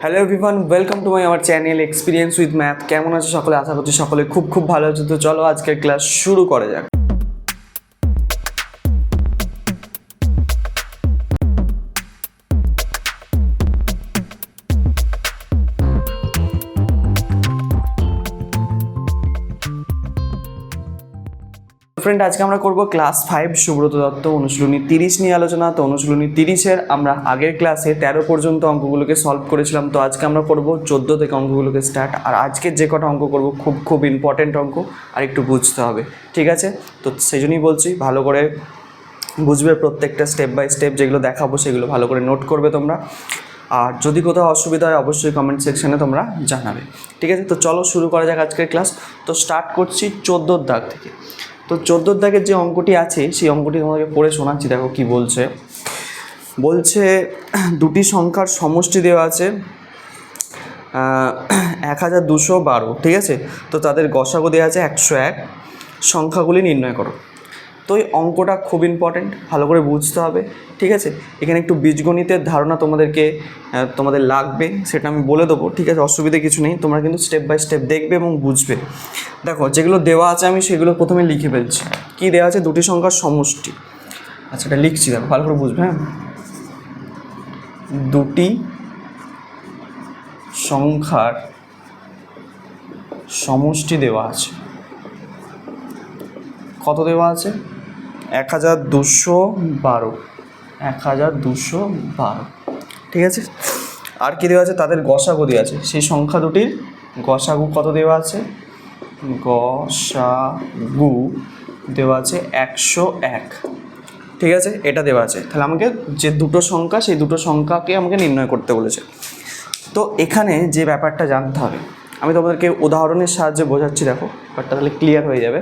Hello everyone, welcome to my our channel experience with math. কেমন আছে সকলে? আশা করছি সকলে খুব ভালো আছে। তো চলো আজকের ক্লাস শুরু করা যাক। ফ্রেন্ড, আজকে আমরা করব ক্লাস 5 সুব্রত দত্ত অনুশীলনী 30 নিয়ে আলোচনা। তো অনুশীলনী 30-এর আমরা আগের ক্লাসে 13 পর্যন্ত অঙ্কগুলোকে সলভ করেছিলাম। তো আজকে আমরা করব 14 থেকে অঙ্কগুলোকে স্টার্ট। আর আজকের যে কটা অঙ্ক করব খুব ইম্পর্টেন্ট অঙ্ক, আর একটু বুঝতে হবে, ঠিক আছে? তো সেই জন্যই বলছি ভালো করে বুঝবে, প্রত্যেকটা স্টেপ বাই স্টেপ যেগুলো দেখাবো সেগুলো ভালো করে নোট করবে তোমরা। আর যদি কোথাও অসুবিধা হয় অবশ্যই কমেন্ট সেকশানে তোমরা জানাবে, ঠিক আছে? তো চলো শুরু করা যাক আজকের ক্লাস। তো স্টার্ট করছি 14 দাগ থেকে। তো 14 দাগের যে অঙ্কটি আছে সেই অঙ্কটি তোমাদেরকে পড়ে শোনাচ্ছি। দেখো কি বলছে। দুটি সংখ্যার সমষ্টি দেওয়া আছে 1212, ঠিক আছে? তো তাদের গসাগু দেওয়া আছে 101। সংখ্যাগুলি নির্ণয় করো। তো এই অঙ্কটা খুব ইম্পর্টেন্ট, ভালো করে বুঝতে হবে, ঠিক আছে? এখানে একটু বীজগণিতের ধারণা তোমাদের লাগবে, সেটা আমি বলে দেবো, ঠিক আছে? অসুবিধা কিছু নেই, তোমরা কিন্তু স্টেপ বাই স্টেপ দেখবে এবং বুঝবে। দেখো যেগুলো দেওয়া আছে আমি সেগুলো প্রথমে লিখে ফেলছি। কী দেওয়া আছে? দুটি সংখ্যার সমষ্টি। আচ্ছা, এটা লিখছি, দেখো ভালো করে বুঝবে। হ্যাঁ, দুটি সংখ্যার সমষ্টি দেওয়া আছে। কত দেওয়া আছে? 1212, 1212, ঠিক আছে? আর কি দেওয়া আছে? তাদের গসাগু দেওয়া আছে। সেই সংখ্যা দুটির গসাগু কত দেওয়া আছে? গসাগু দেওয়া আছে 101, ঠিক আছে? এটা দেওয়া আছে। তাহলে আমাকে যে দুটো সংখ্যা, সেই দুটো সংখ্যাকে আমাকে নির্ণয় করতে বলেছে। তো এখানে যে ব্যাপারটা জানতে হবে, আমি তোমাদেরকে উদাহরণের সাহায্যে বোঝাচ্ছি, দেখো ব্যাপারটা তাহলে ক্লিয়ার হয়ে যাবে।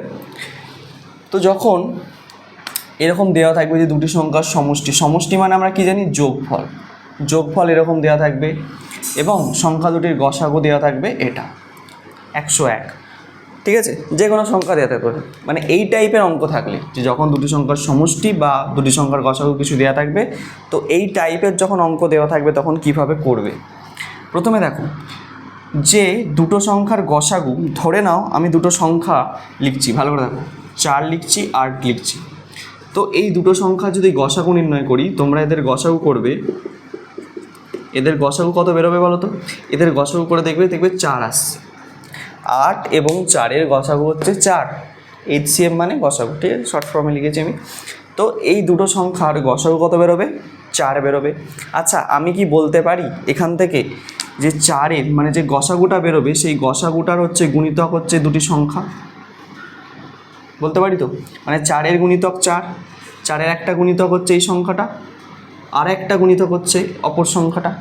তো যখন এরকম দেওয়া থাকবে যে দুটি সংখ্যার সমষ্টি মানে আমরা কি জানি? যোগফল এরকম দেওয়া থাকবে, এবং সংখ্যা দুটির গসাগু দেওয়া থাকবে এটা 101, ঠিক আছে? যে কোনো সংখ্যা দেওয়া থাকবে। মানে এই টাইপের অঙ্ক থাকলে, যে যখন দুটি সংখ্যার সমষ্টি বা দুটি সংখ্যার গসাগু কিছু দেওয়া থাকবে, তো এই টাইপের যখন অঙ্ক দেওয়া থাকবে তখন কিভাবে করবে। প্রথমে দেখো, যে দুটো সংখ্যার গসাগু, ধরে নাও আমি দুটো সংখ্যা লিখছি, ভালো করে দেখো, 4 লিখছি, 8 লিখছি। তো এই দুটো সংখ্যা যদি গসাগু নির্ণয় করি, তোমরা এদের গসাগু করবে। এদের গসাগু কত বেরোবে বলো তো? এদের গসাগু করে দেখবে 4 আসছে। 8 এবং 4-এর গসাগু হচ্ছে 4। HCF মানে গসাগু, ঠিক আছে? শর্ট ফর্মে লিখেছি আমি। তো এই দুটো সংখ্যার গসাগু কত বেরোবে? 4 বেরোবে। আচ্ছা, আমি কি বলতে পারি এখান থেকে যে 4-এর মানে যে গসাগুটা বেরোবে, সেই গসাগুটার গুণিতক হচ্ছে দুটি সংখ্যা? বলতে পারি তো? মানে 4-এর গুণিতক 4, 4-এর একটা গুণিতক হচ্ছে এই সংখ্যাটা, আর একটা গুণিতক হচ্ছে অপর সংখ্যাটা,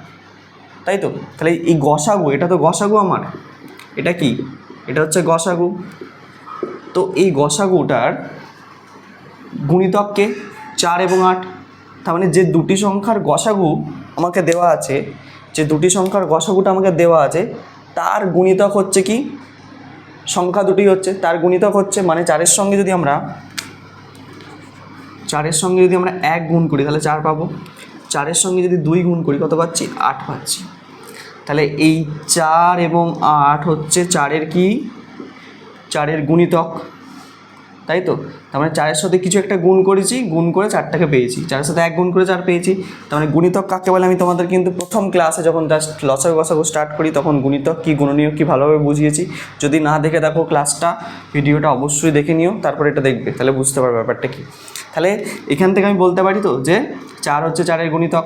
তাই তো? তাহলে এই গসাগু, এটা তো গসাগু আমার, এটা কি? এটা হচ্ছে গসাগু। তো এই গসাগুটার গুণিতককে 4 এবং 8। তার মানে যে দুটি সংখ্যার গসাগু আমাকে দেওয়া আছে, যে দুটি সংখ্যার গসাগুটা আমাকে দেওয়া আছে, তার গুণিতক হচ্ছে কি? সংখ্যা দুটি হচ্ছে তার গুণিতক হচ্ছে, মানে 4-এর সঙ্গে যদি আমরা 1 গুণ করি তাহলে 4 পাবো। 4-এর সঙ্গে যদি 2 গুণ করি কত পাচ্ছি? 8 পাচ্ছি। তাহলে এই 4 এবং 8 হচ্ছে 4-এর কি? 4-এর গুণিতক, তাই তো? তার মানে 4-এর সাথে কিছু একটা গুণ করেছি, গুণ করে 4টাকে পেয়েছি। 4-এর সাথে 1 গুণ করে 4 পেয়েছি। তার মানে গুণিতক কাকে বলে আমি তোমাদের কিন্তু প্রথম ক্লাসে যখন জাস্ট লসাগু গসাগু স্টার্ট করি তখন গুণিতক কি, গুণনীয় কি ভালোভাবে বুঝিয়েছি। যদি না দেখে দেখো ক্লাসটা, ভিডিওটা অবশ্যই দেখে নিও, তারপর এটা দেখবে, তাহলে বুঝতে পারবে ব্যাপারটা কি। তাহলে এখান থেকে আমি বলতে পারি তো যে 4 হচ্ছে 4-এর গুণিতক,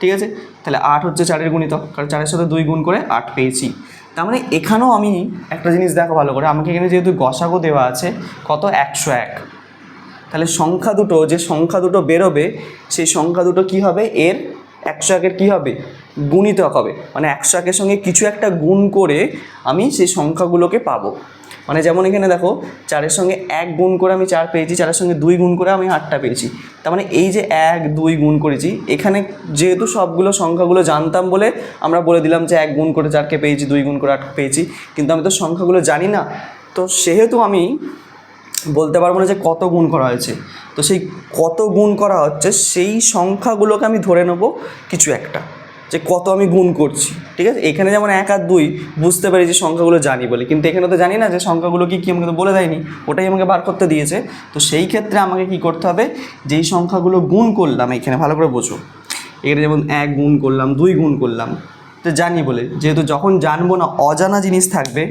ঠিক আছে? তাহলে 8 হচ্ছে 4-এর গুণিতক, কারণ 4-এর সাথে 2 গুণ করে 8 পেয়েছি। তার মানে এখানেও আমি একটা জিনিস দেখো ভালো করে, আমাকে এখানে যেহেতু গসাগু দেওয়া আছে কত? 101। তাহলে যে সংখ্যা দুটো বেরোবে, সেই সংখ্যা দুটো কী হবে? এর 101-এর কী হবে? গুণিতক হবে। মানে 101-এর সঙ্গে কিছু একটা গুণ করে আমি সেই সংখ্যাগুলোকে পাবো। মানে যেমন এখানে দেখো, 4-এর সঙ্গে 1 গুণ করে আমি 4 পেয়েছি, 4-এর সঙ্গে 2 গুণ করে আমি 8টা পেয়েছি। তার মানে এই যে 1, 2 গুণ করেছি, এখানে যেহেতু সবগুলো সংখ্যাগুলো জানতাম বলে আমরা বলে দিলাম যে 1 গুণ করে 4কে পেয়েছি, 2 গুণ করে 8 পেয়েছি, কিন্তু আমি তো সংখ্যাগুলো জানি না। তো সেহেতু আমি বলতে পারবো না যে কত গুণ করা হয়েছে। তো সেই কত গুণ করা হচ্ছে সেই সংখ্যাগুলোকে আমি ধরে নেব কিছু একটা, যে কত আমি গুণ করছি, ঠিক আছে। এখানে যেমন 1 আর 2 বুঝতে পারি যে সংখ্যাগুলো জানি বলে, কিন্তু এখানে তো জানি না যে সংখ্যাগুলো কী কী, আমাকে তো বলে দেয়নি, ওটাই আমাকে বার করতে দিয়েছে। তো সেই ক্ষেত্রে আমাকে কি করতে হবে, যেই সংখ্যাগুলো গুণ করলাম এখানে ভালো করে বোঝো, এখানে যেমন 1 গুণ করলাম, 2 গুণ করলাম, তো জানি বলে, যেহেতু যখন জানবো না অজানা জিনিস থাকবে,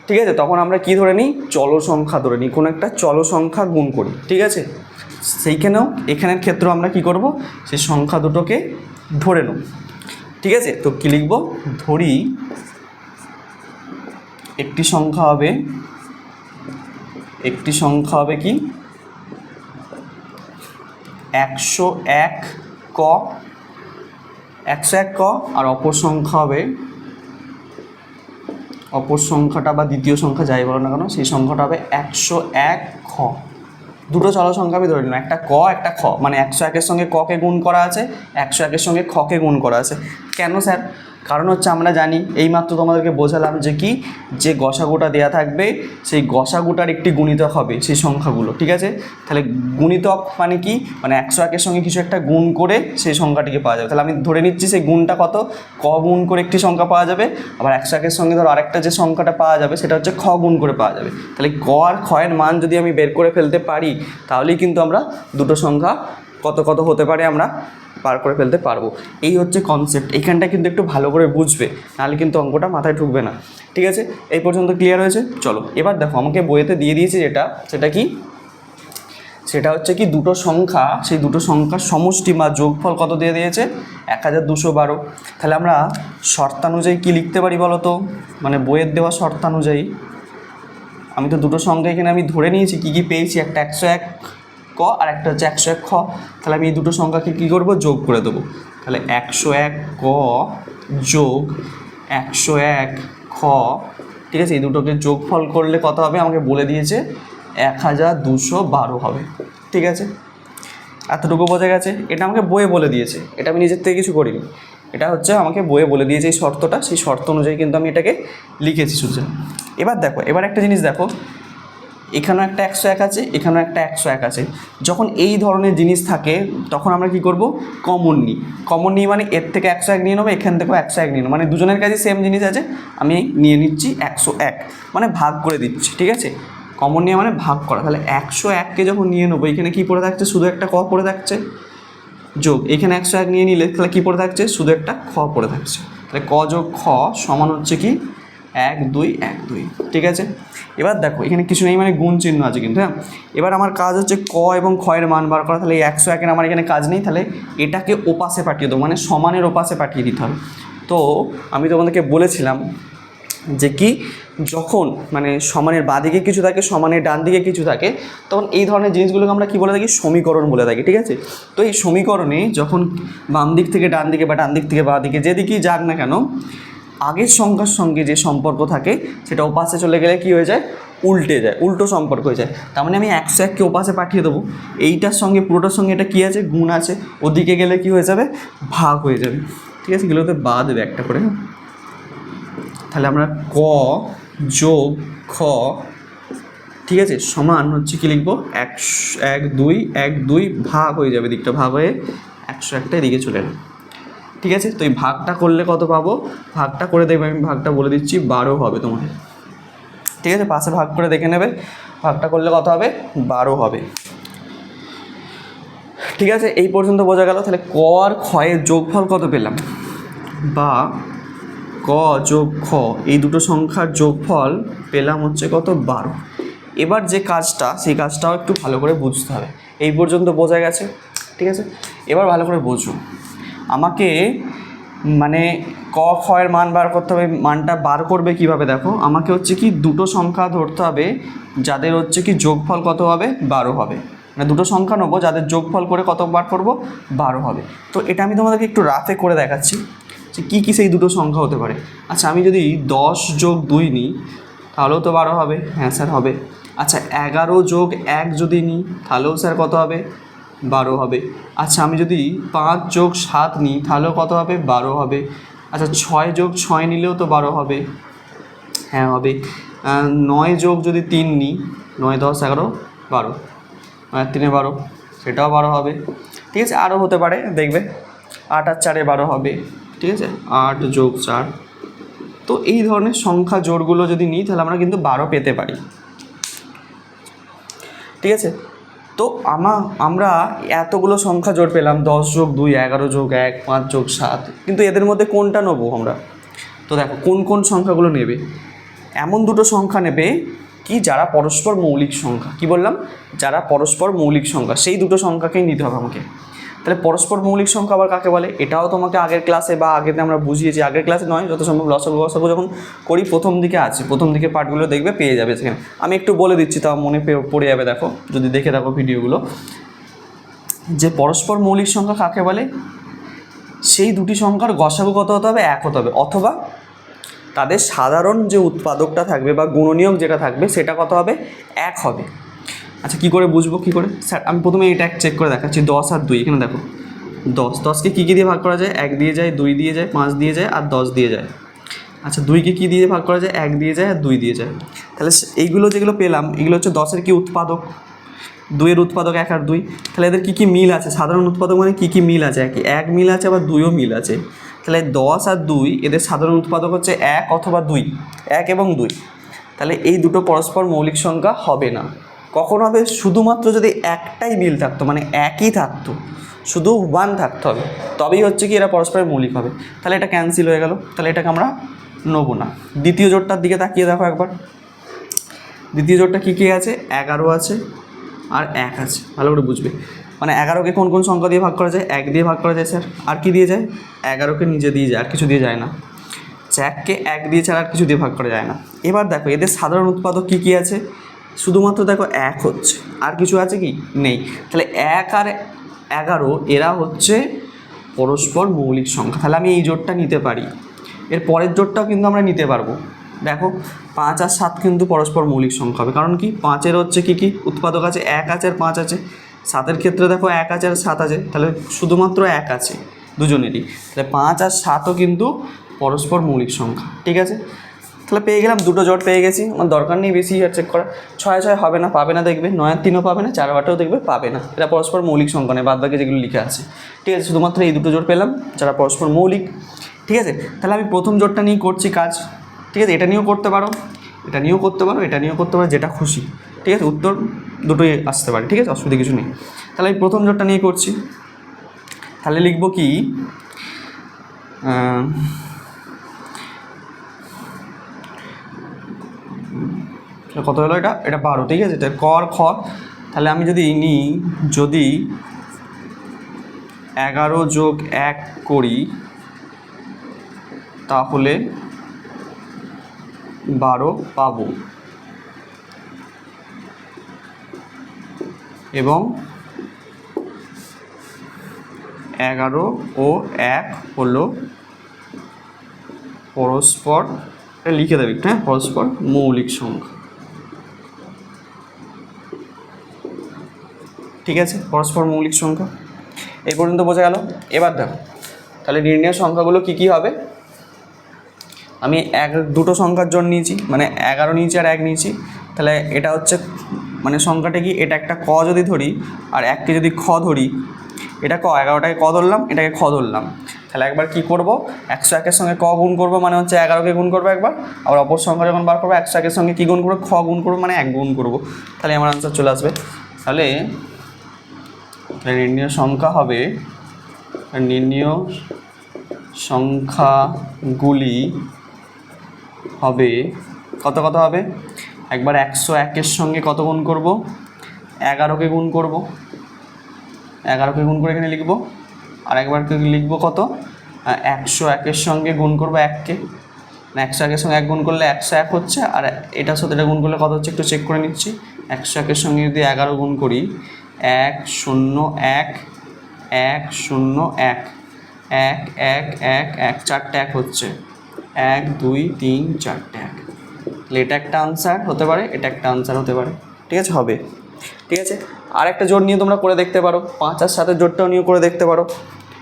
ঠিক আছে, তখন আমরা কি ধরে নিই, চল সংখ্যা ধরে নিই, কোনো একটা চল সংখ্যা গুণ করি, ঠিক আছে। সেইখানেও এখানের ক্ষেত্রেও আমরা কি করব, সেই সংখ্যা দুটোকে ধরে নেব, ঠিক আছে। তো কী লিখব, ধরি একটি সংখ্যা হবে কি 101 ক, 101 ক, আর অপর সংখ্যাটা বা দ্বিতীয় সংখ্যা যাই বলো না কেন, সেই সংখ্যাটা হবে 101 খ। দুটো চল সংখ্যা আমি ধরে নিলাম, একটা ক একটা খ, মানে 101-এর সঙ্গে ককে গুণ করা আছে, 101-এর সঙ্গে খকে গুণ করা আছে। কেন স্যার, কারণ হচ্ছে আমরা জানি, এইমাত্র তোমাদেরকে বোঝালাম যে কি, যে গসাগুটা দেওয়া থাকবে সেই গসাগুটার একটি গুণিতক হবে সেই সংখ্যাগুলো, ঠিক আছে। তাহলে গুণিতক মানে কি, মানে 101-এর সঙ্গে কিছু একটা গুণ করে সেই সংখ্যাটিকে পাওয়া যাবে। তাহলে আমি ধরে নিচ্ছি সেই গুণটা কত, ক গুণ করে একটি সংখ্যা পাওয়া যাবে, আবার 101-এর সঙ্গে ধরো আরেকটা যে সংখ্যাটা পাওয়া যাবে সেটা হচ্ছে খ গুণ করে পাওয়া যাবে। তাহলে ক আর খয়ের মান যদি আমি বের করে ফেলতে পারি, তাহলেই কিন্তু আমরা দুটো সংখ্যা কত কত হতে পারে আমরা পার করে ফেলতে পারবো। এই হচ্ছে কনসেপ্ট, এইখানটা কিন্তু একটু ভালো করে বুঝবে, নাহলে কিন্তু অঙ্কটা মাথায় ঢুকবে না, ঠিক আছে। এই পর্যন্ত ক্লিয়ার হয়েছে? চলো এবার দেখো, আমাকে বইয়েতে দিয়ে দিয়েছে সেটা কি, সেটা হচ্ছে কি দুটো সংখ্যা, সেই দুটো সংখ্যার সমষ্টি বা যোগফল কত দিয়ে দিয়েছে, 1212। তাহলে আমরা শর্তানুযায়ী কি লিখতে পারি বলো তো, মানে বইয়ের দেওয়া শর্তানুযায়ী, আমি তো দুটো সংখ্যা এখানে আমি ধরে নিয়েছি, কি কি পেয়েছি, একটা 101 ক আর একটা হচ্ছে 101 খ। তাহলে আমি এই দুটো সংখ্যাকে কী করবো, যোগ করে দেবো। তাহলে 101 ক যোগ 101 খ, ঠিক আছে। এই দুটোকে যোগফল করলে কত হবে আমাকে বলে দিয়েছে, 1212 হবে, ঠিক আছে। এতটুকু বোঝা গেছে, এটা আমাকে বইয়ে বলে দিয়েছে, এটা আমি নিজের থেকে কিছু করিনি, এটা হচ্ছে আমাকে বইয়ে বলে দিয়েছে এই শর্তটা, সেই শর্ত অনুযায়ী কিন্তু আমি এটাকে লিখেছি শুধু। এবার দেখো, এবার একটা জিনিস দেখো, এখানেও একটা 101 আছে, এখানেও একটা 101 আছে। যখন এই ধরনের জিনিস থাকে তখন আমরা কি করব, কমন নিই, মানে এর থেকে 101 নিয়ে নেবো, এখান থেকেও 101 নিয়ে নেবো, মানে দুজনের কাছে সেম জিনিস আছে, আমি নিয়ে নিচ্ছি 101, মানে ভাগ করে দিচ্ছি, ঠিক আছে। কমন নিয়ে মানে ভাগ করা। তাহলে 101কে যখন নিয়ে নেবো, এখানে কী পড়ে থাকছে, শুধু একটা ক পড়ে থাকছে, যোগ এখানে 101 নিয়ে নিলে তাহলে কী পড়ে থাকছে, শুধু একটা খ পড়ে থাকছে। তাহলে ক যোগ খ সমান হচ্ছে কি 1 2 1 2, ঠিক আছে। এবার দেখো এখানে কিছু নেই, মানে গুণ চিহ্ন আছে কিন্তু, হ্যাঁ। এবার আমার কাজ হচ্ছে ক এবং খয়ের মান বার করা। তাহলে এই 101-এর আমার এখানে কাজ নেই, তাহলে এটাকে ওপাশে পাঠিয়ে দেবো, মানে সমানের ওপাশে পাঠিয়ে দিতে হবে। তো আমি তোমাদেরকে বলেছিলাম যে কি, যখন মানে সমানের বাঁদিকে কিছু থাকে, সমানের ডান দিকে কিছু থাকে, তখন এই ধরনের জিনিসগুলোকে আমরা কী বলে থাকি, সমীকরণ বলে থাকি, ঠিক আছে। তো এই সমীকরণে যখন বাম দিক থেকে ডান দিকে বা ডান দিক থেকে বাঁ দিকে যেদিকেই যাক না কেন, আগের সংখ্যার সঙ্গে যে সম্পর্ক থাকে সেটা ওপাশে চলে গেলে কি হয়ে যায়, উল্টে যায়, উল্টো সম্পর্ক হয়ে যায়। তার মানে আমি 101কে ওপাশে পাঠিয়ে দেবো, এইটার সঙ্গে পুরোটার সঙ্গে এটা কী আছে, গুণ আছে, ওদিকে গেলে কি হয়ে যাবে, ভাগ হয়ে যাবে, ঠিক আছে। এগুলোতে বাদ দেবে একটা করে। তাহলে আমরা ক যোগ খ, ঠিক আছে, সমান হচ্ছে কি লিখবো, 1 2 1 2 ভাগ হয়ে যাবে, দিকটা ভাগ হয়ে 101টা এদিকে চলে এলো, ঠিক আছে। তো এই ভাগটা করলে কত পাবো, ভাগটা করে দেখবে, আমি ভাগটা বলে দিচ্ছি, 12 হবে তোমাদের, ঠিক আছে। পাশে ভাগ করে দেখে নেবে, ভাগটা করলে কত হবে, 12 হবে, ঠিক আছে। এই পর্যন্ত বোঝা গেল। তাহলে ক আর খয়ের যোগফল কত পেলাম, বা ক যোগ খ এই দুটো সংখ্যার যোগফল পেলাম হচ্ছে কত, 12। এবার যে কাজটা, সেই কাজটাও একটু ভালো করে বুঝতে হবে। এই পর্যন্ত বোঝা গেছে, ঠিক আছে। এবার ভালো করে বোঝো, আমাকে মানে ক খয়ের মান বার করতে হবে। মানটা বার করবে কিভাবে, দেখো আমাকে হচ্ছে কি দুটো সংখ্যা ধরতে হবে যাদের হচ্ছে কি যোগফল কত হবে, 12 হবে। মানে দুটো সংখ্যা নেবো যাদের যোগফল করে কত বার করবো, 12 হবে। তো এটা আমি তোমাদেরকে একটু রাফে করে দেখাচ্ছি যে কী কী সেই দুটো সংখ্যা হতে পারে। আচ্ছা, আমি যদি 10 যোগ 2 নিই তাহলেও তো 12 হবে, হ্যাঁ স্যার হবে। আচ্ছা, 11 যোগ 1 যদি নিই তাহলেও স্যার কত হবে, 12 হবে। আচ্ছা, আমি যদি 5 যোগ 7 নিই তাহলেও কত হবে, 12 হবে। আচ্ছা, 6 যোগ 6 নিলেও তো 12 হবে, হ্যাঁ হবে। 9 যোগ যদি 3 নিই, 9 10 11 12, 3 12, সেটাও 12 হবে, ঠিক আছে। আরও হতে পারে, দেখবে 8 আর 4 12 হবে, ঠিক আছে, 8 যোগ 4। তো এই ধরনের সংখ্যা জোড়গুলো যদি নিই তাহলে আমরা কিন্তু 12 পেতে পারি। ঠিক আছে, তো আমরা এতগুলো সংখ্যা জোড় পেলাম, 10 যোগ 2 11 যোগ 1 5 যোগ 7, কিন্তু এদের মধ্যে কোনটা নেবো আমরা? তো দেখো কোন কোন সংখ্যাগুলো নেবে, এমন দুটো সংখ্যা নেবে কি যারা পরস্পর মৌলিক সংখ্যা। কি বললাম? যারা পরস্পর মৌলিক সংখ্যা, সেই দুটো সংখ্যাকেই নিতে হবে আমাকে। তাহলে পরস্পর মৌলিক সংখ্যা আবার কাকে বলে? এটাও তোমাকে আগের ক্লাসে বা আগেতে আমরা বুঝিয়েছি, আগের ক্লাসে নয়, যত সম্ভব লসাগু গসাগু যখন করি প্রথম দিকে আছে, প্রথম দিকে পার্টগুলো দেখবে পেয়ে যাবে সেখানে। আমি একটু বলে দিচ্ছি, তাও মনে পড়ে যাবে, দেখো যদি দেখে থাকো ভিডিওগুলো, যে পরস্পর মৌলিক সংখ্যা কাকে বলে? সেই দুটি সংখ্যার গসাগু কত হতে হবে? 1 হতে হবে, অথবা তাদের সাধারণ যে উৎপাদকটা থাকবে বা গুণনীয়ক যেটা থাকবে সেটা কত হবে? 1 হবে। আচ্ছা কী করে বুঝবো, কী করে? স্যার আমি প্রথমে এটা চেক করে দেখাচ্ছি, 10 আর 2, এখানে দেখো 10কে কী দিয়ে ভাগ করা যায়? 1 দিয়ে যায়, 2 দিয়ে যায়, 5 দিয়ে যায় আর 10 দিয়ে যায়। আচ্ছা 2কে কী দিয়ে ভাগ করা যায়? 1 দিয়ে যায় আর 2 দিয়ে যায়। তাহলে এইগুলো যেগুলো পেলাম এগুলো হচ্ছে 10-এর কি উৎপাদক, 2-এর উৎপাদক 1 আর 2। তাহলে এদের কী কী মিল আছে? সাধারণ উৎপাদক মানে কী কী মিল আছে? 1 মিল আছে, আবার 2ও মিল আছে। তাহলে 10 আর 2 এদের সাধারণ উৎপাদক হচ্ছে 1 অথবা 2, 1 এবং 2। তাহলে এই দুটো পরস্পর মৌলিক সংখ্যা হবে না। কখন হবে? শুধুমাত্র যদি একটাই মিল থাকতো, মানে একই থাকতো, শুধু 1 থাকতে হবে, তবেই হচ্ছে কি এরা পরস্পরের মৌলিক হবে। তাহলে এটা ক্যান্সেল হয়ে গেল, তাহলে এটাকে আমরা নেবো না। দ্বিতীয় জোড়টার দিকে তাকিয়ে দেখো একবার, দ্বিতীয় জোড়টা কী কী আছে? 11 আছে আর 1 আছে, ভালো করে বুঝবে। মানে 11কে কোন কোন সংখ্যা দিয়ে ভাগ করা যায়? 1 দিয়ে ভাগ করা যায় স্যার, আর কি দিয়ে যায়? 11কে নিজে দিয়ে যায়, আর কিছু দিয়ে যায় না। 1কে 1 দিয়ে ছাড়া আর কিছু দিয়ে ভাগ করা যায় না। এবার দেখো এদের সাধারণ উৎপাদক কী কী আছে? শুধুমাত্র দেখো 1 হচ্ছে, আর কিছু আছে কি? নেই। তাহলে 1 আর 11 এরা হচ্ছে পরস্পর মৌলিক সংখ্যা। তাহলে আমি এই জোড়টা নিতে পারি, এর পরের জোড়টাও কিন্তু আমরা নিতে পারবো। দেখো 5 আর 7 কিন্তু পরস্পর মৌলিক সংখ্যা হবে, কারণ কি 5-এর হচ্ছে কী কী উৎপাদক আছে? 1 আছে আর 5 আছে। 7-এর ক্ষেত্রে দেখো 1 আছে আর 7 আছে, তাহলে শুধুমাত্র 1 আছে দুজনেরই। তাহলে 5 আর 7ও কিন্তু পরস্পর মৌলিক সংখ্যা। ঠিক আছে, তাহলে পেয়ে গেলাম, দুটো জোড় পেয়ে গেছি, আমার দরকার নেই বেশি আর চেক করা। 6 হবে না, পাবে না, দেখবে 9 আর 3ও পাবে না, 4 আর 8ও দেখবে পাবে না। এটা পরস্পর মৌলিক সংখ্যা নেই, বাদ বাকি যেগুলো লিখে আছে। ঠিক আছে, শুধুমাত্র এই দুটো জোড় পেলাম যারা পরস্পর মৌলিক। ঠিক আছে, তাহলে আমি প্রথম জোড়টা নিয়ে করছি কাজ। ঠিক আছে, এটা নিয়েও করতে পারো, এটা নিয়েও করতে পারো, এটা নিয়েও করতে পারো, যেটা খুশি। ঠিক আছে, উত্তর দুটোই আসতে পারে। ঠিক আছে, অসুবিধা কিছু নেই। তাহলে আমি প্রথম জোড়টা নিয়ে করছি, তাহলে লিখবো কি? কত হলো এটা? এটা 12। ঠিক আছে, এটা ক আর খ। তাহলে আমি যদি নিই, যদি 11 যোগ 1 করি তাহলে 12 পাবো, এবং 11 ও 1 হলো পরস্পর, এটা লিখে দেবে, হ্যাঁ, পরস্পর মৌলিক সংখ্যা। ঠিক আছে, পরস্পর মৌলিক সংখ্যা এই পর্যন্ত বোঝা গেল। এবার দেখো তাহলে নির্ণয় সংখ্যাগুলো কী কী হবে। আমি দুটো সংখ্যার জন্য নিয়েছি, মানে 11 নিয়েছি আর 1 নিয়েছি। তাহলে এটা হচ্ছে মানে সংখ্যাটা কি? এটা একটা ক যদি ধরি আর 1কে যদি খ ধরি, এটা ক, 11টাকে ক ধরলাম, এটাকে খ ধরলাম। তাহলে একবার কি করব? 101-এর সঙ্গে ক গুণ করব, মানে হচ্ছে 11কে গুণ করবো একবার। আবার অপর সংখ্যা যখন বার করবো 101-এর সঙ্গে কী গুণ করবো? খ গুণ করবো, মানে 1 গুণ করবো। তাহলে আমার আনসার চলে আসবে। তাহলে নির্ণয় সংখ্যা হবে, নির্ণয় সংখ্যাগুলি হবে কত কত হবে? একবার 101-এর সঙ্গে কত গুণ করব? 11কে গুণ করব, 11কে গুণ করে এখানে লিখব। আর একবার লিখব কত? 101-এর সঙ্গে গুণ করব 1কে, 101-এর সঙ্গে 1 গুণ করলে 101 হচ্ছে, আর এটার সাথে এটা গুণ করলে কত হচ্ছে একটু চেক করে নিচ্ছি। 101-এর সঙ্গে যদি 11 গুণ করি, 1 0 1 1 0 1 1 1 1 1, 4টে 1 হচ্ছে, 1 2 3 4টে 1। তাহলে এটা একটা আনসার হতে পারে, এটা একটা আনসার হতে পারে। ঠিক আছে, হবে। ঠিক আছে, আর একটা জোড় নিয়ে তোমরা করে দেখতে পারো, 5 আর 7-এর জোড়টাও নিয়ে করে দেখতে পারো।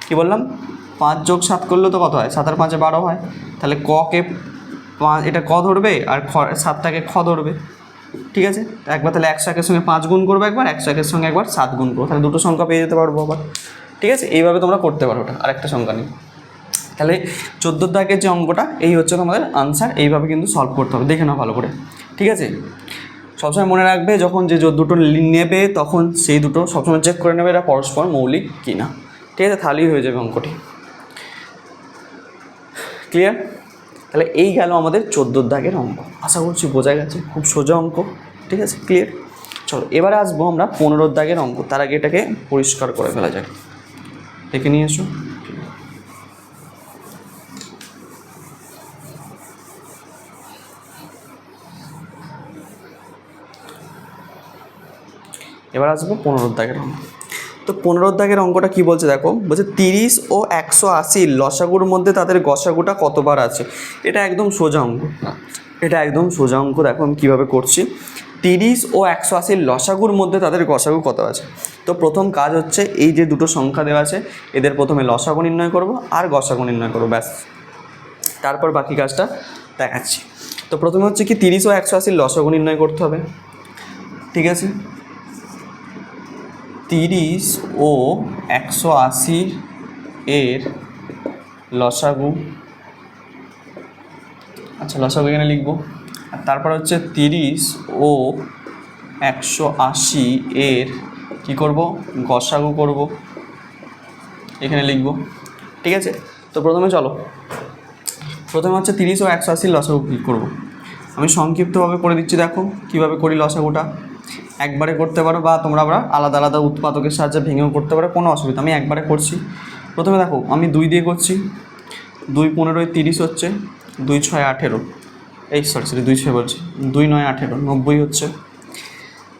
কি বললাম? 5 যোগ 7 করলেও তো কত হয়? 7 আর 5-এ 12 হয়। তাহলে ককে 5, এটা ক ধরবে, আর 7টাকে খ ধরবে। ঠিক আছে, একবার তাহলে 101-এর সঙ্গে 5 গুণ করবো একবার, 101-এর সঙ্গে একবার 7 গুণ করবো, তাহলে দুটো সংখ্যা পেয়ে যেতে পারবো আবার। ঠিক আছে, এইভাবে তোমরা করতে পারো। ওটা আরেকটা সংখ্যা নিই। তাহলে 14 দাগের যে অঙ্কটা এই হচ্ছে তোমাদের আনসার। এইভাবে কিন্তু সলভ করতে হবে, দেখে নাও ভালো করে, ঠিক আছে। সবসময় মনে রাখবে যখন যে দুটো নেবে তখন সেই দুটো সবসময় চেক করে নেবে এটা পরস্পর মৌলিক কিনা, ঠিক আছে, তাহলেই হয়ে যাবে অঙ্কটি। ক্লিয়ার? তাহলে এই গেল আমাদের 14 দাগের অঙ্ক। আশা করছি বোঝা গেছে, খুব সোজা অঙ্ক, ঠিক আছে, ক্লিয়ার। চলো এবারে আসবো আমরা 15 দাগের অঙ্ক। তার আগে এটাকে পরিষ্কার করে ফেলা যাক, দেখে নিয়ে এসো। এবার আসবো 15 দাগের অঙ্ক। তো 15 দাগের অঙ্কটা কি বলছে দেখো, বলছে 30 ও 180 লসাগুর মধ্যে তাদের গসাগুটা কতবার আছে। এটা একদম সোজা অঙ্ক, এটা একদম সোজা অঙ্ক। দেখো আমি কীভাবে করছি। 30 ও 180 লসাগুর মধ্যে তাদের গসাগু কত আছে। তো প্রথম কাজ হচ্ছে এই যে দুটো সংখ্যা দেওয়া আছে এদের প্রথমে লসাগু নির্ণয় করব আর গসাগু নির্ণয় করবো, ব্যাস। তারপর বাকি কাজটা দেখাচ্ছি। তো প্রথমে হচ্ছে কি 30 ও 180 লসাগু নির্ণয় করতে হবে, ঠিক আছে। 30 ও 180 এর লসাগু, আচ্ছা লসাগু এখানে লিখব। আর তারপর হচ্ছে 30 ও 180 এর কী করব, গসাগু করব, এখানে লিখব, ঠিক আছে। তো প্রথমে চলো, প্রথমে হচ্ছে 30 ও 180 লসাগু কী করব, আমি সংক্ষিপ্তভাবে করে দিচ্ছি। দেখো কীভাবে করি লসাগুটা, একবারে করতে পারো বা তোমরা আবার আলাদা আলাদা উৎপাদকের সাহায্যে ভেঙেও করতে পারো, কোনো অসুবিধা। আমি একবারে করছি। প্রথমে দেখো আমি 2 দিয়ে করছি, 2 15 30 হচ্ছে, 2 6 18, এই সরি 2 6 বলছি, 2 9 18 90 হচ্ছে।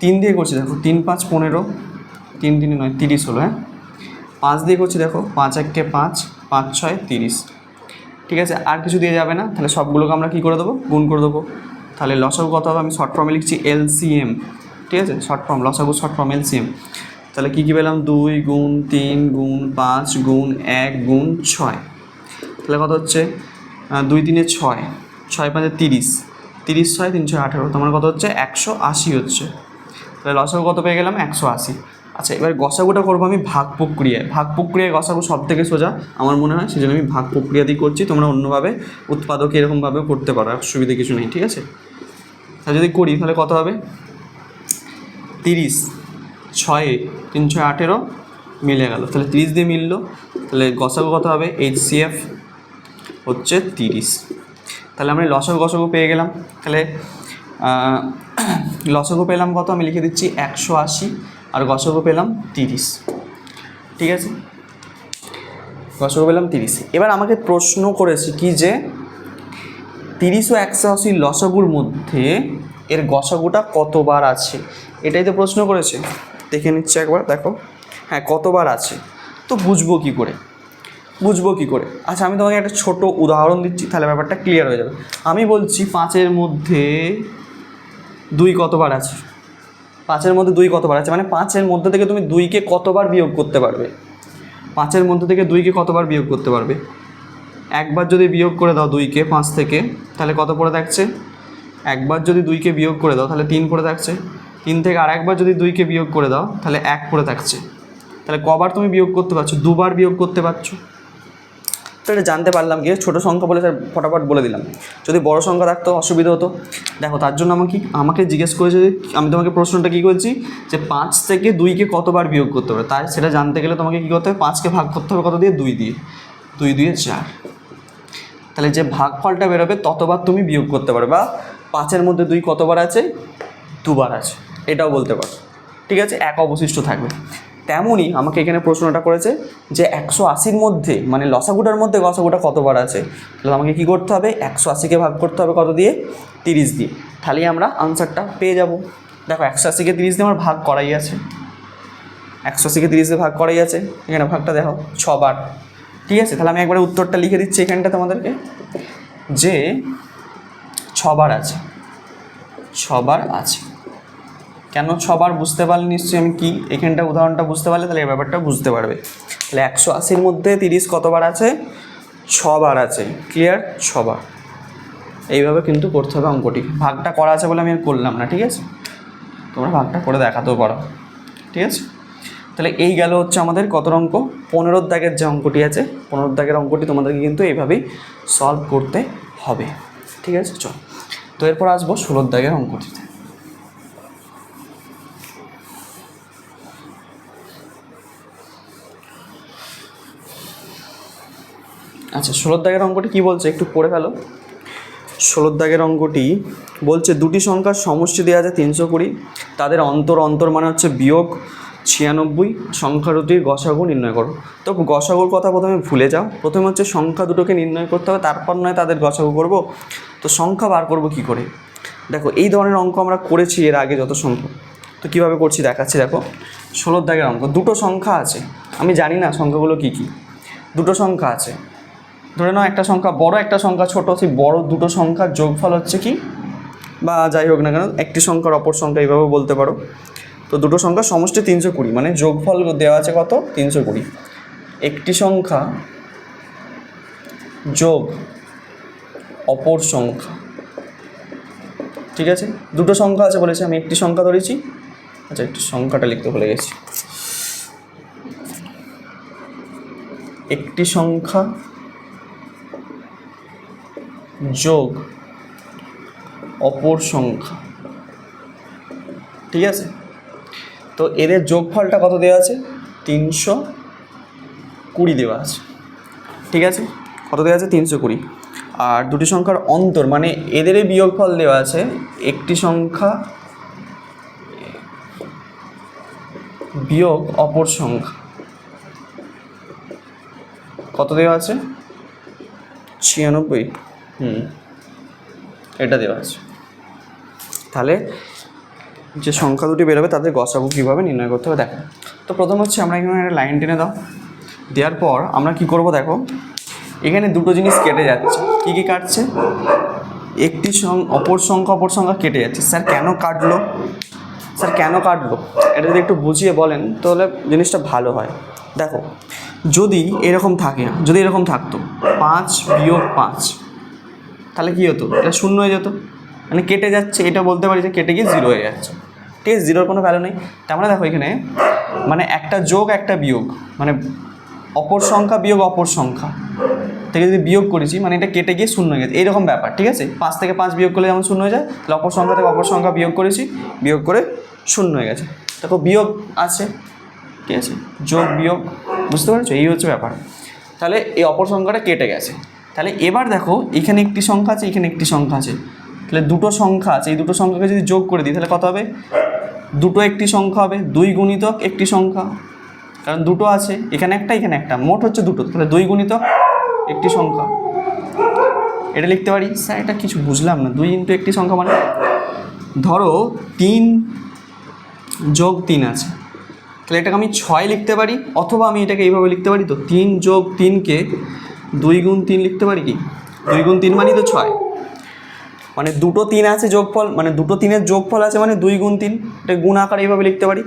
3 দিয়ে করছি, দেখো 3 5 15, 3 3 9 30 হলো, হ্যাঁ। 5 দিয়ে করছি, দেখো 5 1 5, 5 6 30, ঠিক আছে। আর কিছু দিয়ে যাবে না, তাহলে সবগুলোকে আমরা কী করে দেবো, গুণ করে দেবো। তাহলে লসাগু কত হবে, আমি শর্ট ফর্মে লিখছি LCM, ঠিক আছে, শর্ট ফর্ম লসাগু শর্ট ফর্ম LCM। তাহলে কী কী পেলাম, 2 গুণ 3 গুণ 5 গুণ 1 গুণ 6, তাহলে কত হচ্ছে 2 3 6, 6 5 30, 30 6 3 6 18, তোমার কত হচ্ছে 180 হচ্ছে। তাহলে লসাগু কত পেয়ে গেলাম, 180। আচ্ছা এবার গসাগুটা করবো আমি ভাগ প্রক্রিয়ায়। ভাগ প্রক্রিয়ায় গসাগু সব থেকে সোজা আমার মনে হয়, সেজন্য আমি ভাগ প্রক্রিয়া দিয়ে করছি। তোমরা অন্যভাবে উৎপাদক এরকমভাবেও করতে পারো, অসুবিধা কিছু নেই, ঠিক আছে। তাহলে যদি করি তাহলে কত হবে, 30 6 3 6 18 মিলে গেল, তাহলে 30 দিয়ে মিললো। তাহলে গসাগু কত হবে, HCF হচ্ছে 30। তাহলে আমরা লসাগু গসাগু পেয়ে গেলাম। তাহলে লসাগু পেলাম কত, আমি লিখে দিচ্ছি 180 আর গসাগু পেলাম 30, ঠিক আছে, গসাগু পেলাম 30। এবার আমাকে প্রশ্ন করেছে কি যে 30 ও 180 লসাগুর মধ্যে এর গসাগুটা কতবার আছে, এটাই তো প্রশ্ন করেছে। দেখে নিচ্ছে একবার, দেখো হ্যাঁ কতবার আছে। তো বুঝবো কী করে, বুঝবো কী করে, আচ্ছা আমি তোমাকে একটা ছোট উদাহরণ দিচ্ছি, তাহলে ব্যাপারটা ক্লিয়ার হয়ে যাবে। আমি বলছি 5-এর মধ্যে 2 কতবার আছে, 5-এর মধ্যে 2 কতবার আছে, মানে 5-এর মধ্যে থেকে তুমি 2কে কতবার বিয়োগ করতে পারবে, 5-এর মধ্যে থেকে 2কে কতবার বিয়োগ করতে পারবে। একবার যদি বিয়োগ করে দাও 2কে 5 থেকে, তাহলে কত পড়ে থাকছে, একবার যদি 2কে বিয়োগ করে দাও তাহলে 3 পড়ে থাকছে, 3 থেকে আরেকবার যদি 2কে বিয়োগ করে দাও তাহলে 1 পড়ে থাকছে। তাহলে কবার তুমি বিয়োগ করতে পারছো, 2বার বিয়োগ করতে পারছো। তো এটা জানতে পারলাম গিয়ে, ছোটো সংখ্যা বলে স্যার ফটাফট বলে দিলাম। যদি বড় সংখ্যা থাকতো অসুবিধা হতো। দেখো তার জন্য আমাকে জিজ্ঞেস করেছে, আমি তোমাকে প্রশ্নটা কী করছি যে 5 থেকে 2কে কতবার বিয়োগ করতে হবে, তাই সেটা জানতে গেলে তোমাকে কী করতে হবে, 5কে ভাগ করতে হবে কত দিয়ে, 2 দিয়ে, 2 2 4। তাহলে যে ভাগফলটা বেরোবে ততবার তুমি বিয়োগ করতে পারবে, বা 5-এর মধ্যে 2 কতবার আছে, 2বার আছে, এটাও বলতে পারো, ঠিক আছে। 1 অবশিষ্ট থাকবে। তেমনই আমাকে এখানে প্রশ্নটা করেছে যে 180-র মধ্যে মানে লসাগুটার মধ্যে গসাগুটা কতবার আছে। তাহলে আমাকে কী করতে হবে, 180কে ভাগ করতে হবে কত দিয়ে, 30 দিয়ে, তাহলেই আমরা আনসারটা পেয়ে যাব। দেখো 180কে 30 দিয়ে আমার ভাগ করাই আছে, 180কে 30 দিয়ে ভাগ করাই আছে, এখানে ভাগটা দেখো 6বার, ঠিক আছে। তাহলে আমি একবারে উত্তরটা লিখে দিচ্ছি এখানটা তোমাদেরকে, যে 6বার আছে, 6বার আছে। কেন 6বার বুঝতে পারলে নিশ্চয়ই আমি কি এখানটা উদাহরণটা বুঝতে পারলে তাহলে এই ব্যাপারটা বুঝতে পারবে। তাহলে 180-র মধ্যে 30 কতবার আছে, 6বার আছে, ক্লিয়ার, 6বার। এইভাবে কিন্তু করতে হবে অঙ্কটি। ভাগটা করা আছে বলে আমি আর করলাম না, ঠিক আছে, তোমরা ভাগটা করে দেখাতেও পারো, ঠিক আছে। তাহলে এই গেল হচ্ছে আমাদের কত অঙ্ক, 15 দাগের যে অঙ্কটি আছে 15 দাগের অঙ্কটি তোমাদেরকে কিন্তু এইভাবেই সলভ করতে হবে। ঠিক আছে, চল তো এরপর আসবো 16 দাগের অঙ্কটিতে। আচ্ছা, 16 দাগের অঙ্কটি কী বলছে একটু পড়ে ফেলো। 16 দাগের অঙ্কটি বলছে দুটি সংখ্যার সমষ্টি দেওয়া আছে 320, তাদের অন্তর মানে হচ্ছে বিয়োগ 96, সংখ্যা দুটির গসাগু নির্ণয় করো। তো গসাগুর কথা প্রথমে ভুলে যাও, প্রথমে হচ্ছে সংখ্যা দুটোকে নির্ণয় করতে হবে, তারপর নয় তাদের গসাগু করব। তো সংখ্যা বার করব কি করে? দেখো এই ধরনের অঙ্ক আমরা করেছি এর আগে যত সম্ভব। তো কীভাবে করছি দেখাচ্ছি। দেখো 16 দাগের অঙ্ক, দুটো সংখ্যা আছে, আমি জানি না সংখ্যাগুলো কী কী। দুটো সংখ্যা আছে, ধরে নাও একটা সংখ্যা বড় একটা সংখ্যা ছোট, সেই বড় দুটো সংখ্যার যোগফল হচ্ছে কি, বা যাই হোক না কেন একটি সংখ্যার অপর সংখ্যা এইভাবে বলতে পারো। তো দুটো সংখ্যার সমষ্টি 320, মানে যোগফল দেওয়া আছে কত 320। একটি সংখ্যা যোগ অপর সংখ্যা, ঠিক আছে, দুটো সংখ্যা আছে বলেছে, আমি একটি সংখ্যা ধরেছি। আচ্ছা, একটি সংখ্যাটা লিখতে ভুলে গেছি। একটি সংখ্যা যোগ অপর সংখ্যা, ঠিক আছে। তো এদের যোগফলটা কত দেওয়া আছে 320 দেওয়া আছে, ঠিক আছে। কত দেওয়া আছে 320। আর দুটি সংখ্যার অন্তর মানে এদেরই বিয়োগফল দেওয়া আছে, একটি সংখ্যা বিয়োগ অপর সংখ্যা কত দেওয়া আছে 96, এটা দেওয়া আছে। তাহলে যে সংখ্যা দুটি বেরোবে তাদের গসাগু কীভাবে নির্ণয় করতে হবে দেখো। তো প্রথম হচ্ছে আমরা এখানে একটা লাইন টেনে দাও, দেওয়ার পর আমরা কি করব দেখো, এখানে দুটো জিনিস কেটে যাচ্ছে। কী কী কাটছে? একটি অপর সংখ্যা কেটে যাচ্ছে। স্যার কেন কাটলো? স্যার কেন কাটলো এটা যদি একটু বুঝিয়ে বলেন তাহলে জিনিসটা ভালো হয়। দেখো যদি এরকম থাকে, যদি এরকম থাকতো 5 বিয়োগ 5, তাহলে কী হতো? এটা শূন্য হয়ে যেত, মানে কেটে যাচ্ছে, এটা বলতে পারি যে কেটে গিয়ে 0 হয়ে যাচ্ছে, ঠিক আছে, 0-র কোনো ভ্যালু নেই। তার মানে দেখো এখানে মানে একটা যোগ একটা বিয়োগ, মানে অপর সংখ্যা বিয়োগ অপর সংখ্যা থেকে যদি বিয়োগ করেছি মানে এটা কেটে গিয়ে শূন্য হয়ে গেছে, এইরকম ব্যাপার, ঠিক আছে। 5 থেকে 5 বিয়োগ করলে যেমন শূন্য হয়ে যায়, তাহলে অপর সংখ্যা থেকে অপর সংখ্যা বিয়োগ করেছি, বিয়োগ করে শূন্য হয়ে গেছে। দেখো বিয়োগ আছে, ঠিক আছে, যোগ বিয়োগ, বুঝতে পারছো, এই হচ্ছে ব্যাপার। তাহলে এই অপর সংখ্যাটা কেটে গেছে। তাহলে এবার দেখো এখানে একটি সংখ্যা আছে, এখানে একটি সংখ্যা আছে, তাহলে দুটো সংখ্যা আছে, এই দুটো সংখ্যাকে যদি যোগ করে দিই তাহলে কত হবে? দুটো একটি সংখ্যা হবে, 2 গুণিতক একটি সংখ্যা, কারণ দুটো আছে, এখানে একটা এখানে একটা, মোট হচ্ছে দুটো, তাহলে 2 গুণিতক একটি সংখ্যা। এটা লিখতে পারি। স্যার এটা কিছু বুঝলাম না, 2 ইন্টু একটি সংখ্যা মানে ধরো 3 যোগ 3 আছে, তাহলে এটাকে আমি 6 লিখতে পারি, অথবা আমি এটাকে এইভাবে লিখতে পারি, তো 3 যোগ 3কে 2 গুণ 3 লিখতে পারি। কি 2 গুণ 3 মানে তো 6, মানে দুটো 3 আছে যোগফল, মানে দুটো 3-এর যোগফল আছে মানে 2 গুণ 3, এটা গুণ আকারে এইভাবে লিখতে পারি।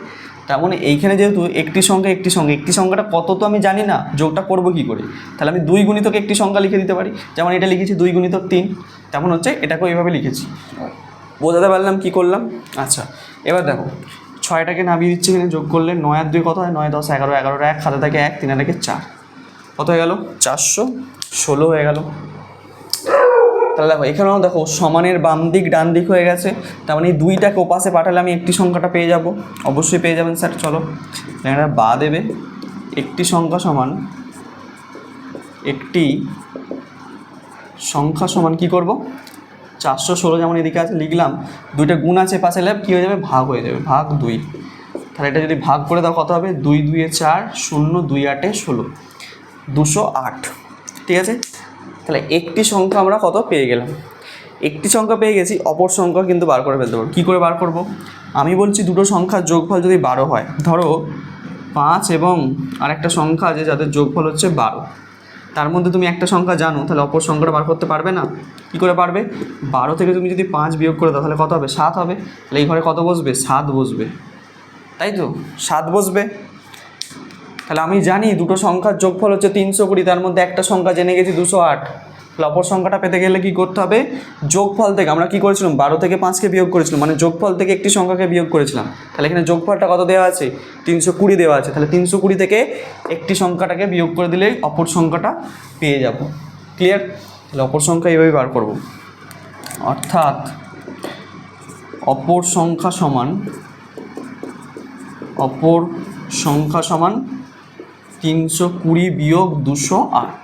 তার মানে এইখানে যেহেতু একটি সংখ্যা একটি সংখ্যাটা কত তো আমি জানি না, যোগটা করবো কী করে, তাহলে আমি 2 গুণিতক একটি সংখ্যা লিখে দিতে পারি। যেমন এটা লিখেছি 2 গুণিতক 3, তেমন হচ্ছে এটাকেও এইভাবে লিখেছি। বোঝাতে পারলাম কি করলাম? আচ্ছা, এবার দেখো 6টাকে নামিয়ে দিচ্ছি, এখানে যোগ করলে 9 আর 2 কত হয়? 9, 10, 11, 11 1, হাতে থাকে 1, 3 আর 1 4, কত হয়ে গেল? 416 হয়ে গেল। তাহলে দেখো এখানেও দেখো সমানের বাম দিক ডান দিক হয়ে গেছে, তার মানে এই 2টাকে ওপাশে পাঠালে আমি একটি সংখ্যাটা পেয়ে যাব, অবশ্যই পেয়ে যাবেন স্যার। চলো এখানে বা দেবে, একটি সংখ্যা সমান একটি সংখ্যা সমান কী করব? 416 যেমন এদিকে আছে লিখলাম, 2টা গুণ আছে পাশে এলে কী হয়ে যাবে? ভাগ হয়ে যাবে, ভাগ 2। তাহলে এটা যদি ভাগ করে দাও কত হবে? 2 2 4, 0 2 8 16, 208, ঠিক আছে। তাহলে একটি সংখ্যা আমরা কত পেয়ে গেলাম? একটি সংখ্যা পেয়ে গেছি, অপর সংখ্যা কিন্তু বার করে ফেলতে পারবো। কী করে বার করব? আমি বলছি দুটো সংখ্যার যোগফল যদি 12 হয়, ধরো 5 এবং আর একটা সংখ্যা আছে যাদের যোগফল হচ্ছে 12, তার মধ্যে তুমি একটা সংখ্যা জানো, তাহলে অপর সংখ্যাটা বার করতে পারবে না? কী করে পারবে? 12 থেকে তুমি যদি 5 বিয়োগ করে দাও তাহলে কত হবে? 7 হবে। তাহলে এই ঘরে কত বসবে? 7 বসবে, তাই তো, 7 বসবে। তাহলে আমি জানি দুটো সংখ্যার যোগফল হচ্ছে 320, তার মধ্যে একটা সংখ্যা জেনে গেছি 208, তাহলে অপর সংখ্যাটা পেতে গেলে কি করতে হবে, যোগফল থেকে আমরা কি করেছিলাম 12 থেকে 5কে বিয়োগ করেছিলাম, মানে যোগফল থেকে একটি সংখ্যাকে বিয়োগ করেছিলাম। তাহলে এখানে যোগফলটা কত দেওয়া আছে, 320 দেওয়া আছে। তাহলে 320 থেকে একটি সংখ্যাটাকে বিয়োগ করে দিলেই অপর সংখ্যাটা পেয়ে যাব। ক্লিয়ার? তাহলে অপর সংখ্যা এইভাবে বার করব, অর্থাৎ অপর সংখ্যা সমান 320 বিয়োগ 208।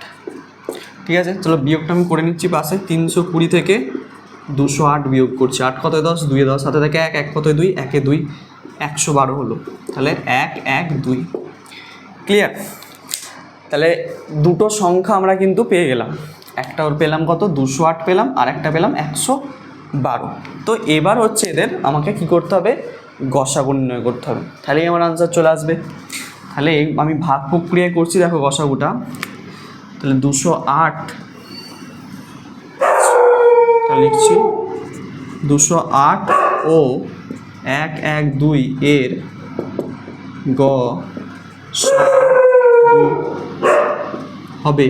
ঠিক আছে, চলো বিয়োগটা আমি করে নিচ্ছি পাশে। 320 থেকে 208 বিয়োগ করছি। 8 কত 10, 2 10, হাতে থেকে 1, 1 কত 2, 1 2, 112 হলো। তাহলে 1 1 2। ক্লিয়ার? তাহলে দুটো সংখ্যা আমরা কিন্তু পেয়ে গেলাম, একটা ওর পেলাম কত 208 পেলাম, আর একটা পেলাম 112। তো এবার হচ্ছে এদের আমাকে কি করতে হবে, গসাগু নির্ণয় করতে হবে। তাহলেই আমার আনসার চলে আসবে। তাহলে আমি ভাগ প্রক্রিয়ায় করছি, দেখো গসাগুটা। তাহলে 208 লিখছি, 208 ও 1 1 2 এর গসাগু হবে।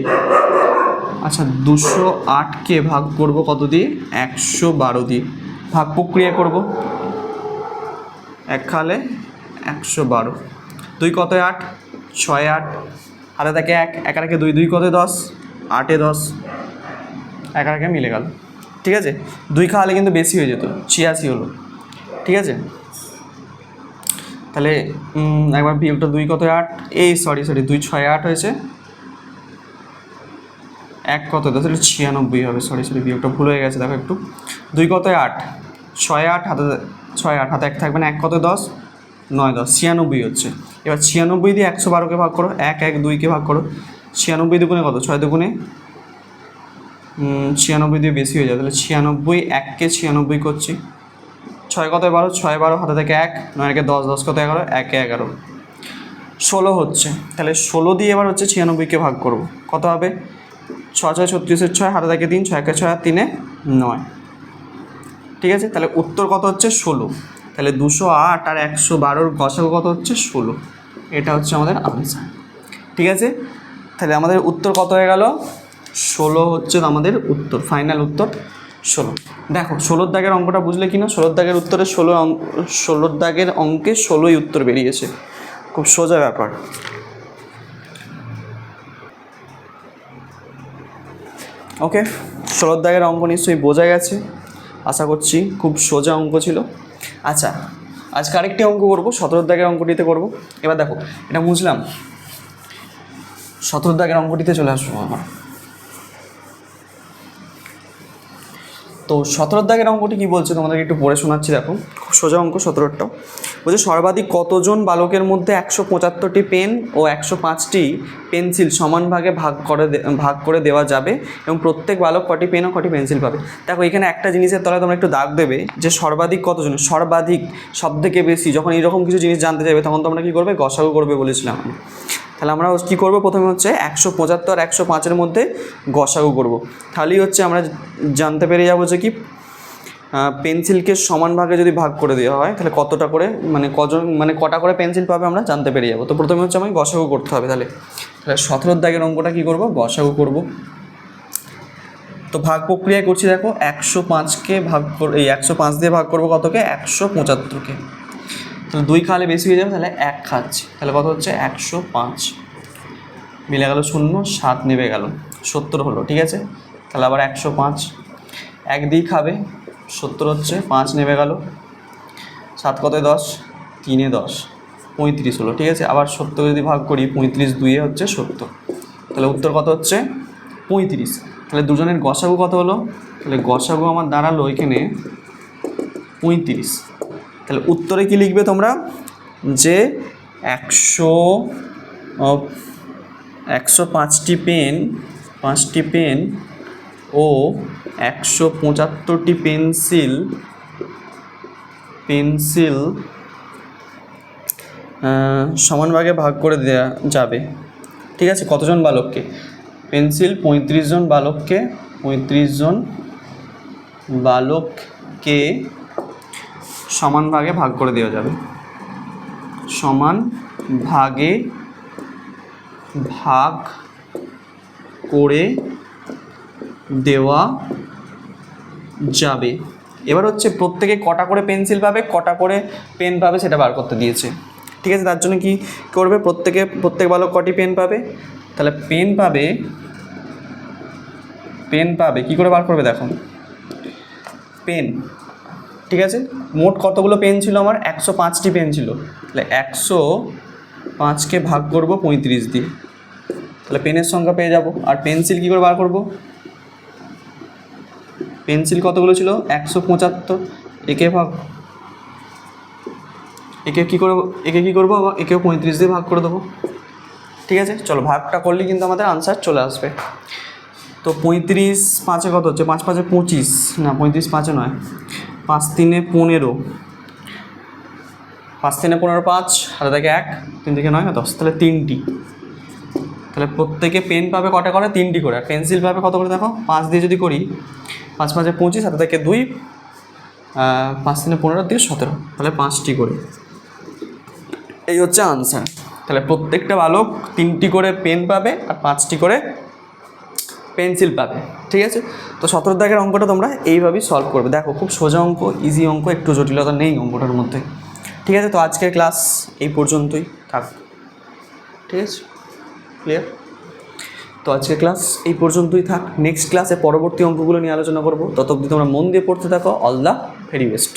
আচ্ছা, 208কে ভাগ করব কত দিয়ে, 112 দিয়ে। ভাগ প্রক্রিয়া করব, 1 খালে 112, 2 কত 8, 6 8, হাতে থাকে 1, 1 আর 2, 2 কত 10, 8 10, 1 আর মিলে গেল। ঠিক আছে, 2 খাওয়ালে কিন্তু বেশি হয়ে যেত, 86 হলো। ঠিক আছে, তাহলে একবার বিয়োগটা 2 কত 8, এই সরি 2 6 8 হয়েছে, 1 কত 10, 96 হবে। সরি বিয়োগটা ভুল হয়ে গেছে, দেখো একটু। 2 কত 8, 6 8, হাতে 6 8, হাতে 1 থাকবে না, 1 কত 10, 9 10, 96 হচ্ছে। এবার 96 দিয়ে 112কে ভাগ করো, 1 1 2কে ভাগ করো। 96 দুগুণে কত, 6 দুগুণে 96 দিয়ে বেশি হয়ে যায়, তাহলে 96, 1কে 96 করছি। 6 কত 12, 6 12, হাতে থেকে 1, 9 1 10, 10 কত 11, 1 11, 16 হচ্ছে। তাহলে 16 দিয়ে এবার হচ্ছে 96কে ভাগ করব, কত হবে, 6 6 36, 6, হাতে থেকে 3, 6 1 6 আর 3 9। ঠিক আছে, তাহলে উত্তর কত হচ্ছে 16। তাহলে 208 আর 112 গসাগু কত হচ্ছে 16। এটা হচ্ছে আমাদের আনসার। ঠিক আছে, তাহলে আমাদের উত্তর কত হয়ে গেল, 16 হচ্ছে আমাদের উত্তর, ফাইনাল উত্তর 16। দেখো 16 দাগের অঙ্কটা বুঝলে কিনা, 16 দাগের উত্তরে 16 দাগের অঙ্কে 16ই উত্তর বেরিয়েছে। খুব সোজা ব্যাপার। ওকে, 16 দাগের অঙ্ক নিশ্চয়ই বোঝা গেছে, আশা করছি খুব সোজা অঙ্ক ছিল। আচ্ছা, আজকে আরেকটি অঙ্ক করবো, 17 দাগের অঙ্কটিতে করব। এবার দেখো এটা বুঝলাম, 17 দাগের অঙ্কটিতে চলে আসবো আমার। তো 17 দাগের অঙ্কটি কী বলছে তোমাদেরকে একটু পড়ে শোনাচ্ছি। দেখো খুব সোজা অঙ্ক 17টা। বলছে সর্বাধিক কতজন বালকের মধ্যে 175টি পেন ও 105টি পেন্সিল সমান ভাগে ভাগ করে দেওয়া যাবে এবং প্রত্যেক বালক কটি পেন ও কটি পেন্সিল পাবে। দেখো এখানে একটা জিনিসের তলায় তোমরা একটু দাগ দেবে যে সর্বাধিক কতজন, সর্বাধিক সব থেকে বেশি। যখন এরকম কিছু জিনিস জানতে চাইবে তখন তোমরা কী করবে, গসাগু করবে বলেছিলাম। তাহলে আমরা কী করবো, প্রথমে হচ্ছে 175 আর 105-এর মধ্যে গসাগু করব। তাহলেই হচ্ছে আমরা জানতে পেরে যাবো যে কি পেন্সিলকে সমান ভাগে যদি ভাগ করে দেওয়া হয় তাহলে কতটা করে, মানে কটা করে পেন্সিল পাবে আমরা জানতে পেরে যাবো। তো প্রথমে হচ্ছে আমাকে গসাগু করতে হবে। তাহলে 17 দাগের অঙ্কটা কী করবো, গসাগু করব। তো ভাগ প্রক্রিয়ায় করছি, দেখো 105কে এই 105 দিয়ে ভাগ করবো কতকে, 175কে। তাহলে 2 খাওয়ালে বেশি হয়ে যাবে, তাহলে 1 খাচ্ছি। তাহলে কত হচ্ছে 105 মিলে গেল 0, 7 নেমে গেল, 70 হলো। ঠিক আছে, তাহলে আবার 105 1 দিয়ে খাবে, 70 হচ্ছে, 5 নেমে গেল, 7 কত 10, 3 10, 35 হলো। ঠিক আছে, আবার 70 যদি ভাগ করি, 35 2 হচ্ছে 70। তাহলে উত্তর কত হচ্ছে 35। তাহলে দুজনের গসাগু কত হলো, তাহলে গসাগু আমার দাঁড়ালো এখানে 35। তাহলে উত্তরে কি লিখবে তোমরা, যে 105টি পেন ও 175টি পেন্সিল সমান ভাগে ভাগ করে দেওয়া যাবে। ঠিক আছে, কতজন বালককে, পেন্সিল 35 জন বালককে সমান ভাগে ভাগ করে দেওয়া যাবে, সমান ভাগে ভাগ করে দেওয়া যাবে। এবার হচ্ছে প্রত্যেকে কটা করে পেন্সিল পাবে, কটা করে পেন পাবে সেটা বার করতে দিয়েছে। ঠিক আছে, তার জন্য কি করবে, প্রত্যেক বালক কটি পেন পাবে, তাহলে পেন পাবে কী করে বার করবে দেখো, পেন, ঠিক আছে, মোট কতগুলো পেন ছিল আমার, 105টি পেন ছিল, তাহলে 105কে ভাগ করব 35 দিয়ে, তাহলে পেনের সংখ্যা পেয়ে যাব। আর পেন্সিল কী করে বার করব, পেন্সিল কতগুলো ছিল 175, একে কী করবো, একেও 35 দিয়ে ভাগ করে দেবো। ঠিক আছে, চলো ভাগটা করলেই কিন্তু আমাদের আনসার চলে আসবে। তো 35 5-এ কত হচ্ছে, 5 5-এ 25, না 35 5-এ নয়, 5 3-এ 15, 5 3-এ 15, 5 হাতে থাকে 1, 3 থেকে 9 10, তাহলে 3টি। তাহলে প্রত্যেকে পেন পাবে কটা করে, 3টি করে। আর পেন্সিল পাবে কত করে দেখো, 5 দিয়ে যদি করি, 5 5-এ 25 হাতে থাকে 2, 5 3-এ 15 দিয়ে 17, তাহলে 5টি করে। এই হচ্ছে আনসার। তাহলে প্রত্যেকটা বালক 3টি করে পেন পাবে আর 5টি করে পেন্সিল পাবে। ঠিক আছে, তো 17 দাগের অঙ্কটা তোমরা এইভাবেই সলভ করবে। দেখো খুব সোজা অঙ্ক, ইজি অঙ্ক, একটু জটিলতা নেই অঙ্কটার মধ্যে। ঠিক আছে, তো আজকের ক্লাস এই পর্যন্তই থাক। ঠিক আছে, ক্লিয়ার? তো আজকের ক্লাস এই পর্যন্তই থাক। নেক্সট ক্লাসে পরবর্তী অঙ্কগুলো নিয়ে আলোচনা করবো। তত অবধি তোমরা মন দিয়ে পড়তে থাকো। All the very best.